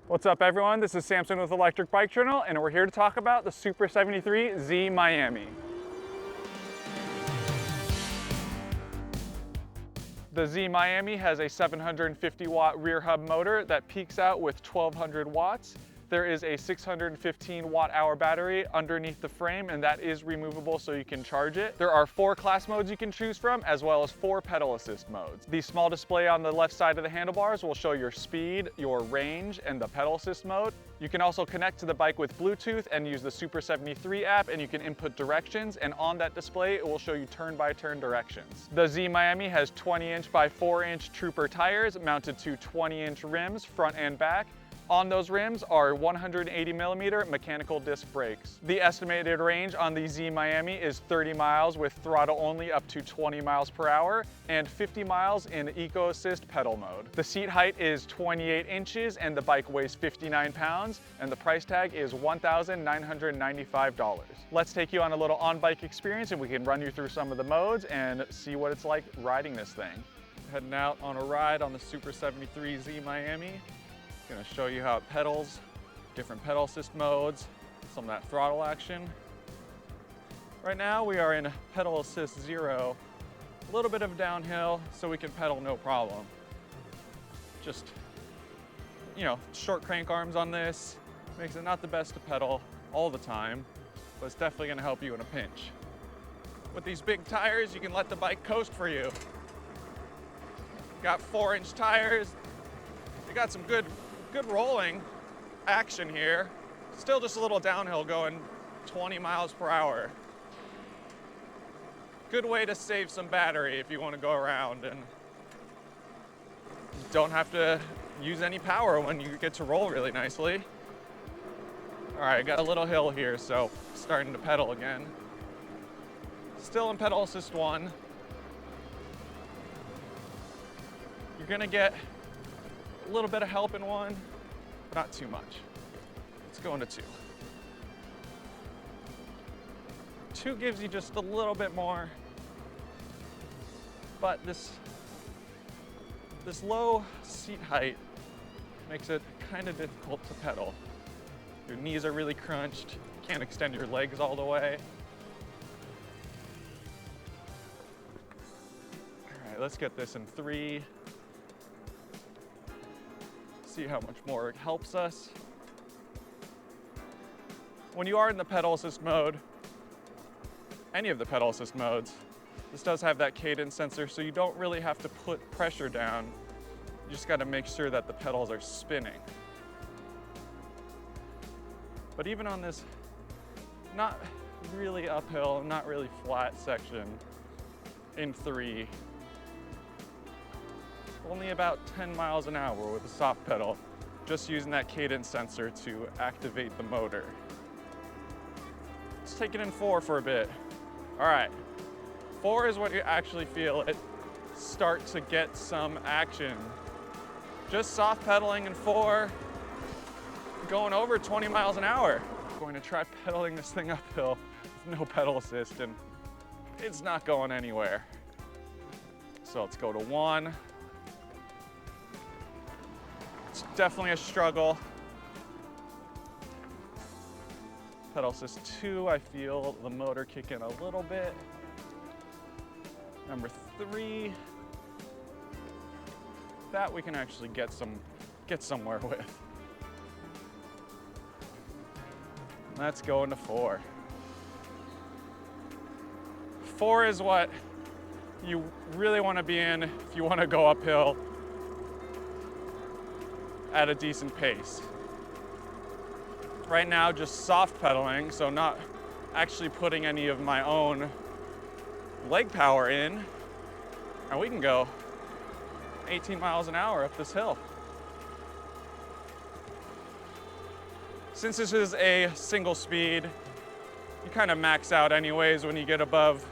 What's up everyone, this is Samson with Electric Bike Journal and we're here to talk about the Super73-Z Miami. The Z Miami has a 750 watt rear hub motor that peaks out with 1200 watts. There is a 615 watt hour battery underneath the frame and that is removable so you can charge it. There are 4 class modes you can choose from as well as 4 pedal assist modes. The small display on the left side of the handlebars will show your speed, your range, and the pedal assist mode. You can also connect to the bike with Bluetooth and use the Super73 app and you can input directions, and on that display it will show you turn-by-turn directions. The Z Miami has 20-inch by 4-inch Trooper tires mounted to 20-inch rims front and back. On those rims are 180mm mechanical disc brakes. The estimated range on the Z Miami is 30 miles with throttle only up to 20 miles per hour and 50 miles in Eco Assist pedal mode. The seat height is 28 inches and the bike weighs 59 pounds and the price tag is $1,995. Let's take you on a little on-bike experience and we can run you through some of the modes and see what it's like riding this thing. Heading out on a ride on the Super73-Z Miami. Going to show you how it pedals, different pedal assist modes, some of that throttle action. Right now we are in pedal assist 0, a little bit of downhill so we can pedal no problem. Just, short crank arms on this, makes it not the best to pedal all the time, but it's definitely going to help you in a pinch. With these big tires, you can let the bike coast for you. Got 4-inch tires, you got some good rolling action here. Still just a little downhill going 20 miles per hour. Good way to save some battery if you want to go around and don't have to use any power when you get to roll really nicely. All right, got a little hill here, so starting to pedal again. Still in pedal assist 1. You're gonna get a little bit of help in 1, but not too much. Let's go into 2. 2 gives you just a little bit more, but this low seat height makes it kind of difficult to pedal. Your knees are really crunched, you can't extend your legs all the way. All right, let's get this in 3. See how much more it helps us. When you are in the pedal assist mode, any of the pedal assist modes, this does have that cadence sensor, so you don't really have to put pressure down. You just got to make sure that the pedals are spinning. But even on this not really uphill, not really flat section in 3, only about 10 miles an hour with a soft pedal, just using that cadence sensor to activate the motor. Let's take it in 4 for a bit. All right, 4 is when you actually feel it start to get some action. Just soft pedaling in 4, going over 20 miles an hour. I'm going to try pedaling this thing uphill with no pedal assist and it's not going anywhere. So let's go to 1. It's definitely a struggle. Pedal assist 2, I feel the motor kick in a little bit. Number 3, that we can actually get somewhere with. Let's go into 4. 4 is what you really want to be in if you want to go uphill at a decent pace. Right now, just soft pedaling, so not actually putting any of my own leg power in, and we can go 18 miles an hour up this hill. Since this is a single speed, you kind of max out anyways when you get above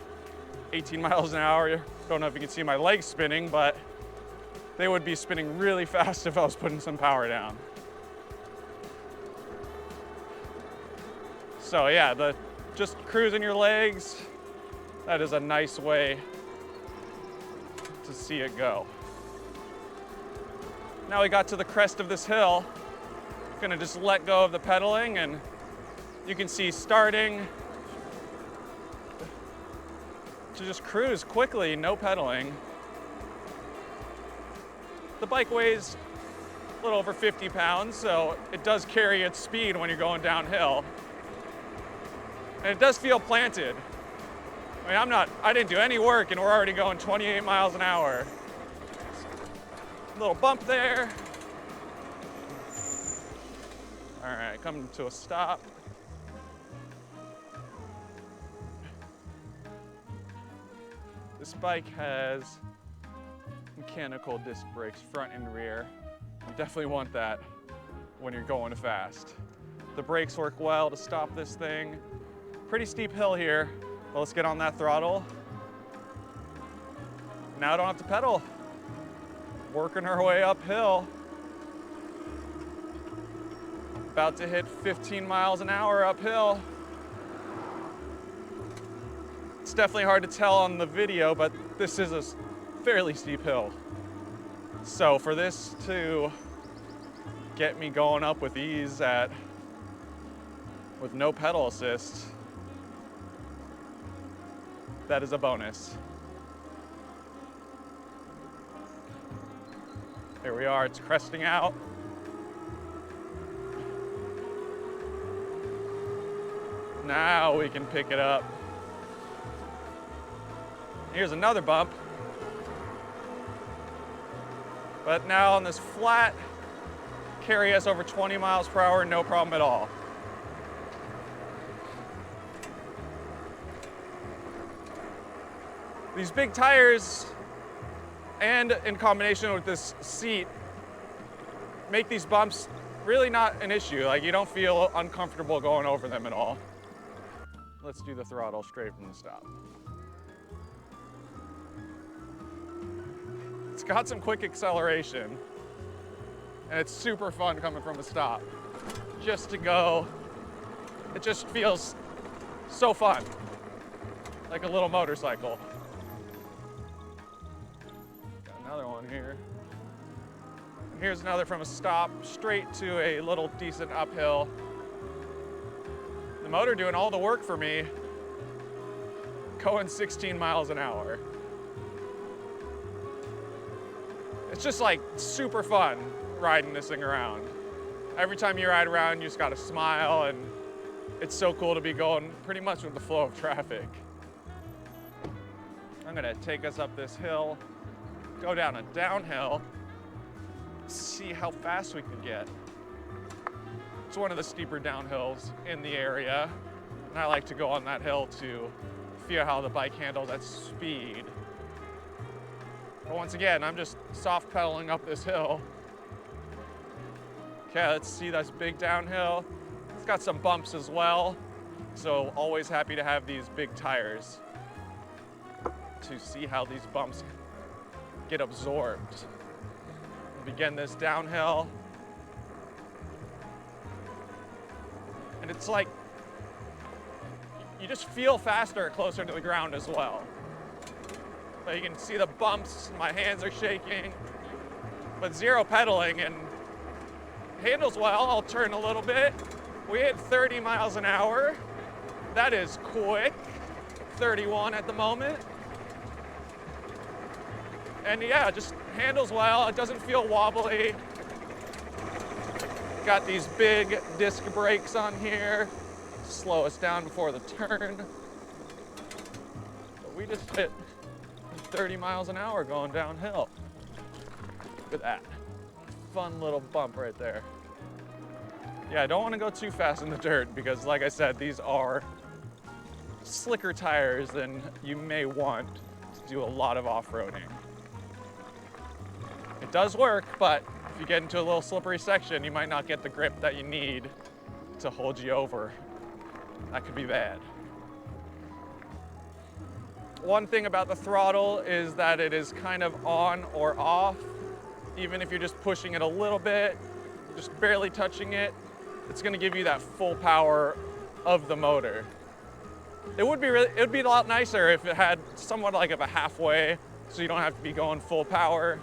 18 miles an hour. Don't know if you can see my legs spinning, but they would be spinning really fast if I was putting some power down. So yeah, just cruising your legs, that is a nice way to see it go. Now we got to the crest of this hill. gonna just let go of the pedaling, and you can see starting to just cruise quickly, no pedaling. The bike weighs a little over 50 pounds, so it does carry its speed when you're going downhill. And it does feel planted. I mean, I didn't do any work and we're already going 28 miles an hour. Little bump there. All right, coming to a stop. This bike has mechanical disc brakes, front and rear. You definitely want that when you're going fast. The brakes work well to stop this thing. Pretty steep hill here, but let's get on that throttle. Now I don't have to pedal. Working our way uphill. About to hit 15 miles an hour uphill. It's definitely hard to tell on the video, but this is a fairly steep hill. So for this to get me going up with ease with no pedal assist, that is a bonus. There we are, it's cresting out. Now we can pick it up. Here's another bump. But now on this flat, carry us over 20 miles per hour, no problem at all. These big tires, and in combination with this seat, make these bumps really not an issue. Like, you don't feel uncomfortable going over them at all. Let's do the throttle straight from the stop. It's got some quick acceleration, and it's super fun coming from a stop. Just to go, it just feels so fun, like a little motorcycle. Got another one here. And here's another from a stop, straight to a little decent uphill. The motor doing all the work for me, going 16 miles an hour. It's just like super fun riding this thing around. Every time you ride around, you just gotta smile, and it's so cool to be going pretty much with the flow of traffic. I'm gonna take us up this hill, go down a downhill, see how fast we can get. It's one of the steeper downhills in the area, and I like to go on that hill to feel how the bike handles at speed. But once again, I'm just soft pedaling up this hill. Okay, let's see this big downhill. It's got some bumps as well, so always happy to have these big tires to see how these bumps get absorbed. Begin this downhill. And it's like, you just feel faster closer to the ground as well. So you can see the bumps, my hands are shaking, but zero pedaling, and handles well. I'll turn a little bit. We hit 30 miles an hour. That is quick. 31 at the moment. And yeah, just handles well. It doesn't feel wobbly. Got these big disc brakes on here. Slow us down before the turn. But we just hit 30 miles an hour going downhill. Look at that. Fun little bump right there. Yeah, I don't want to go too fast in the dirt because, like I said, these are slicker tires than you may want to do a lot of off-roading. It does work, but if you get into a little slippery section, you might not get the grip that you need to hold you over. That could be bad. One thing about the throttle is that it is kind of on or off. Even if you're just pushing it a little bit, just barely touching it, it's gonna give you that full power of the motor. It would be a lot nicer if it had somewhat like of a halfway, so you don't have to be going full power.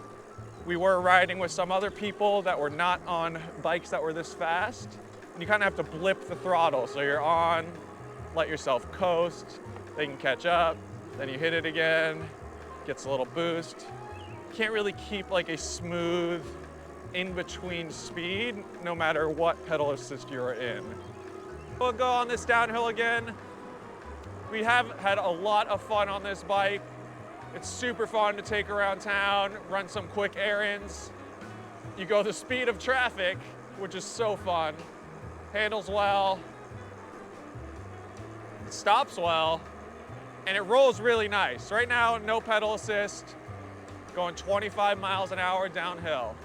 We were riding with some other people that were not on bikes that were this fast. And you kind of have to blip the throttle. So you're on, let yourself coast, they can catch up, then you hit it again, gets a little boost. Can't really keep like a smooth in-between speed no matter what pedal assist you're in. We'll go on this downhill again. We have had a lot of fun on this bike. It's super fun to take around town, run some quick errands. You go the speed of traffic, which is so fun. Handles well, it stops well, and it rolls really nice. Right now, no pedal assist, going 25 miles an hour downhill.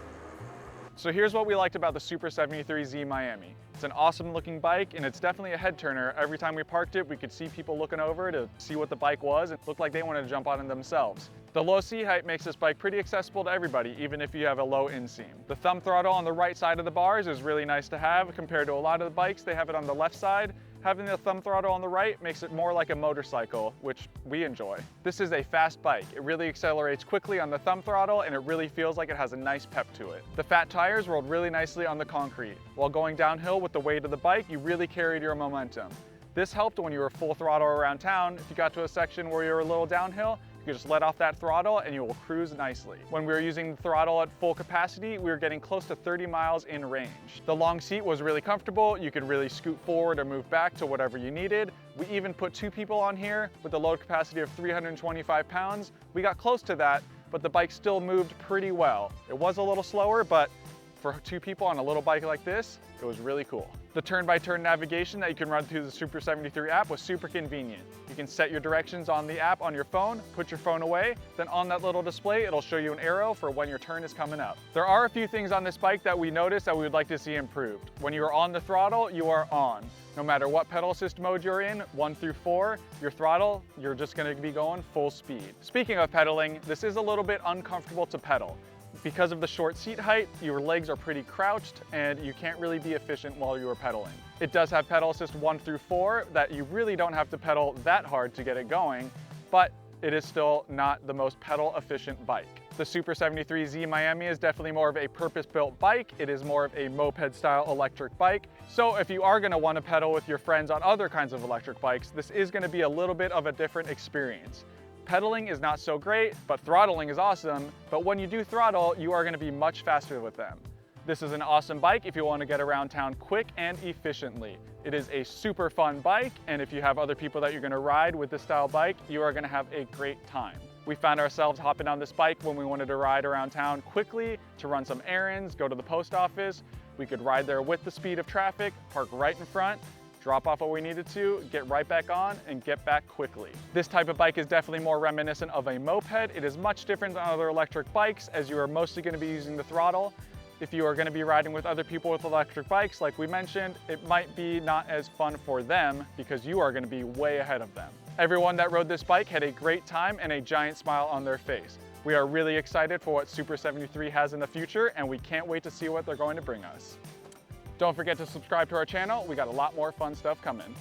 So here's what we liked about the Super73-Z Miami. It's an awesome looking bike, and it's definitely a head turner. Every time we parked it, we could see people looking over to see what the bike was. It looked like they wanted to jump on it themselves. The low seat height makes this bike pretty accessible to everybody, even if you have a low inseam. The thumb throttle on the right side of the bars is really nice to have compared to a lot of the bikes. They have it on the left side. Having the thumb throttle on the right makes it more like a motorcycle, which we enjoy. This is a fast bike. It really accelerates quickly on the thumb throttle, and it really feels like it has a nice pep to it. The fat tires rolled really nicely on the concrete. While going downhill with the weight of the bike, you really carried your momentum. This helped when you were full throttle around town. If you got to a section where you were a little downhill, you just let off that throttle and you will cruise nicely. When we were using the throttle at full capacity, we were getting close to 30 miles in range. The long seat was really comfortable. You could really scoot forward or move back to whatever you needed. We even put 2 people on here with a load capacity of 325 pounds. We got close to that, but the bike still moved pretty well. It was a little slower, but for 2 people on a little bike like this, it was really cool. The turn-by-turn navigation that you can run through the Super 73 app was super convenient. You can set your directions on the app on your phone, put your phone away, then on that little display, it'll show you an arrow for when your turn is coming up. There are a few things on this bike that we noticed that we would like to see improved. When you are on the throttle, you are on. No matter what pedal assist mode you're in, 1 through 4, your throttle, you're just gonna be going full speed. Speaking of pedaling, this is a little bit uncomfortable to pedal. Because of the short seat height, your legs are pretty crouched and you can't really be efficient while you are pedaling. It does have pedal assist 1 through 4 that you really don't have to pedal that hard to get it going, but it is still not the most pedal efficient bike. The Super73-Z Miami is definitely more of a purpose-built bike. It is more of a moped-style electric bike. So if you are gonna wanna pedal with your friends on other kinds of electric bikes, this is gonna be a little bit of a different experience. Pedaling is not so great, but throttling is awesome. But when you do throttle, you are gonna be much faster with them. This is an awesome bike if you want to get around town quick and efficiently. It is a super fun bike, and if you have other people that you're gonna ride with this style bike, you are gonna have a great time. We found ourselves hopping on this bike when we wanted to ride around town quickly, to run some errands, go to the post office. We could ride there with the speed of traffic, park right in front, drop off what we needed to, get right back on, and get back quickly. This type of bike is definitely more reminiscent of a moped. It is much different than other electric bikes, as you are mostly gonna be using the throttle. If you are gonna be riding with other people with electric bikes, like we mentioned, it might be not as fun for them because you are gonna be way ahead of them. Everyone that rode this bike had a great time and a giant smile on their face. We are really excited for what Super 73 has in the future, and we can't wait to see what they're going to bring us. Don't forget to subscribe to our channel. We got a lot more fun stuff coming.